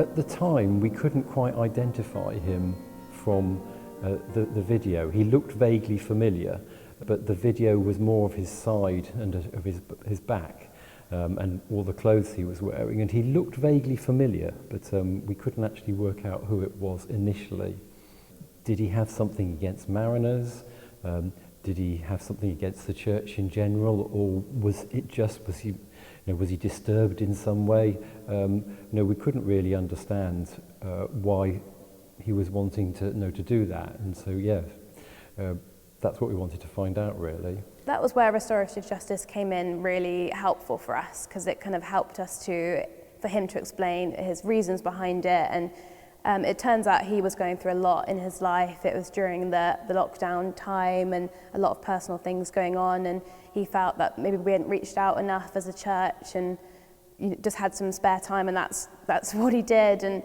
At the time, we couldn't quite identify him from the video. He looked vaguely familiar, but the video was more of his side and of his back. And all the clothes he was wearing, and he looked vaguely familiar, but we couldn't actually work out who it was initially. Did he have something against mariners? Did he have something against the church in general, or was he disturbed in some way? We couldn't really understand why he was wanting to do that, and so that's what we wanted to find out, really. That was where restorative justice came in really helpful for us, because it kind of helped us for him to explain his reasons behind it. And it turns out he was going through a lot in his life. It was during the lockdown time and a lot of personal things going on, and he felt that maybe we hadn't reached out enough as a church and just had some spare time, and that's what he did. And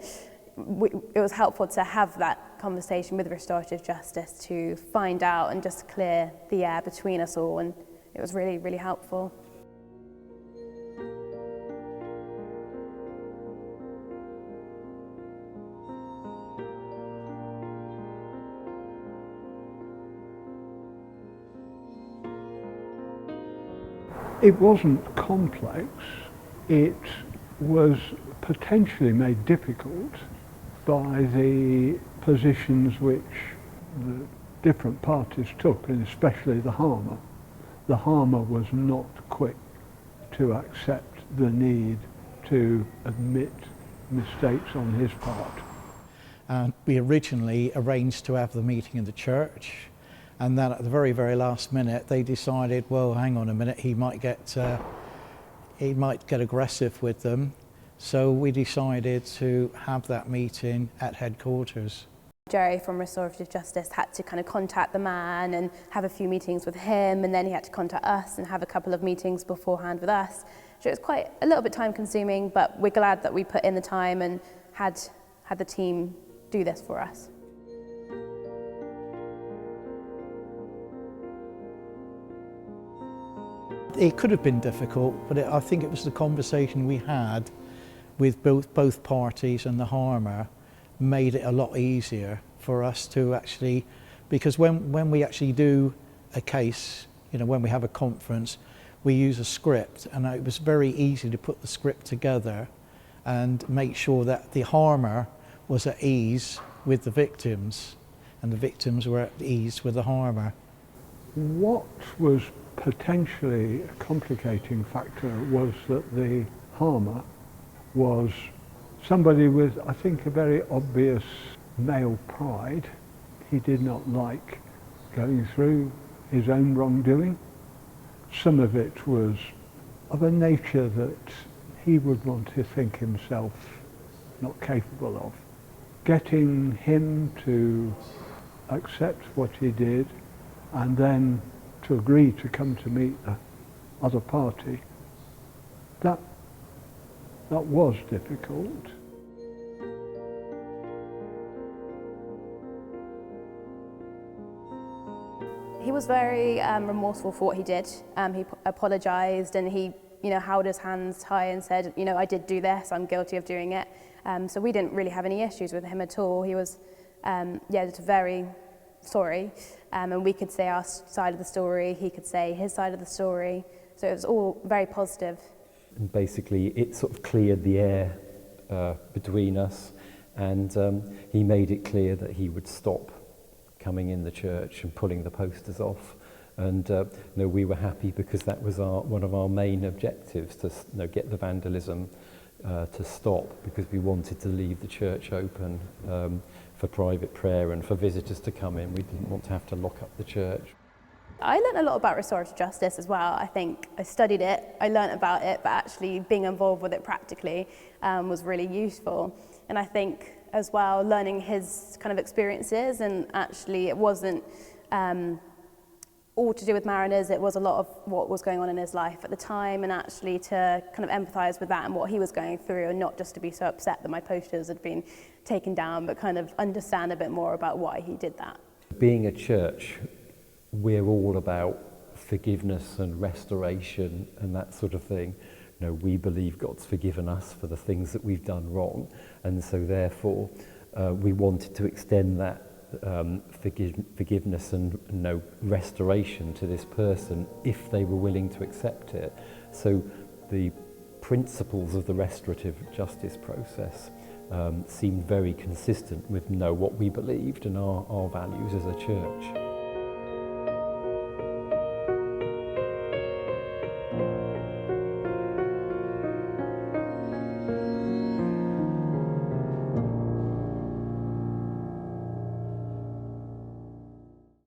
it was helpful to have that conversation with restorative justice to find out and just clear the air between us all, and it was really, really helpful. It wasn't complex, it was potentially made difficult by the positions which the different parties took, and especially the harmer. The harmer was not quick to accept the need to admit mistakes on his part. And we originally arranged to have the meeting in the church, and then at the very, very last minute they decided, well, hang on a minute, he might get aggressive with them. So we decided to have that meeting at headquarters. Jerry from Restorative Justice had to kind of contact the man and have a few meetings with him, and then he had to contact us and have a couple of meetings beforehand with us. So it was quite a little bit time consuming, but we're glad that we put in the time and had the team do this for us. It could have been difficult, but I think it was the conversation we had with both parties and the harmer made it a lot easier for us to actually, because when we actually do a case, when we have a conference, we use a script, and it was very easy to put the script together and make sure that the harmer was at ease with the victims and the victims were at ease with the harmer. What was potentially a complicating factor was that the harmer was somebody with, I think, a very obvious male pride. He did not like going through his own wrongdoing. Some of it was of a nature that he would want to think himself not capable of. Getting him to accept what he did and then to agree to come to meet the other party, that was difficult. He was very remorseful for what he did. He apologised, and he held his hands high and said, I did do this, I'm guilty of doing it. So we didn't really have any issues with him at all. He was just very sorry, and we could say our side of the story, he could say his side of the story, so it was all very positive. And basically it sort of cleared the air between us, and he made it clear that he would stop coming in the church and pulling the posters off, and we were happy because that was one of our main objectives, to get the vandalism to stop, because we wanted to leave the church open for private prayer and for visitors to come in. We didn't want to have to lock up the church. I learned a lot about restorative justice as well. I think I studied it, I learned about it, but actually being involved with it practically was really useful. And I think as well, learning his kind of experiences, and actually it wasn't all to do with mariners, it was a lot of what was going on in his life at the time, and actually to kind of empathise with that and what he was going through, and not just to be so upset that my posters had been taken down, but kind of understand a bit more about why he did that. Being a church, we're all about forgiveness and restoration and that sort of thing. we believe God's forgiven us for the things that we've done wrong, and so therefore we wanted to extend that forgiveness and restoration to this person if they were willing to accept it. So the principles of the restorative justice process seemed very consistent with what we believed and our values as a church.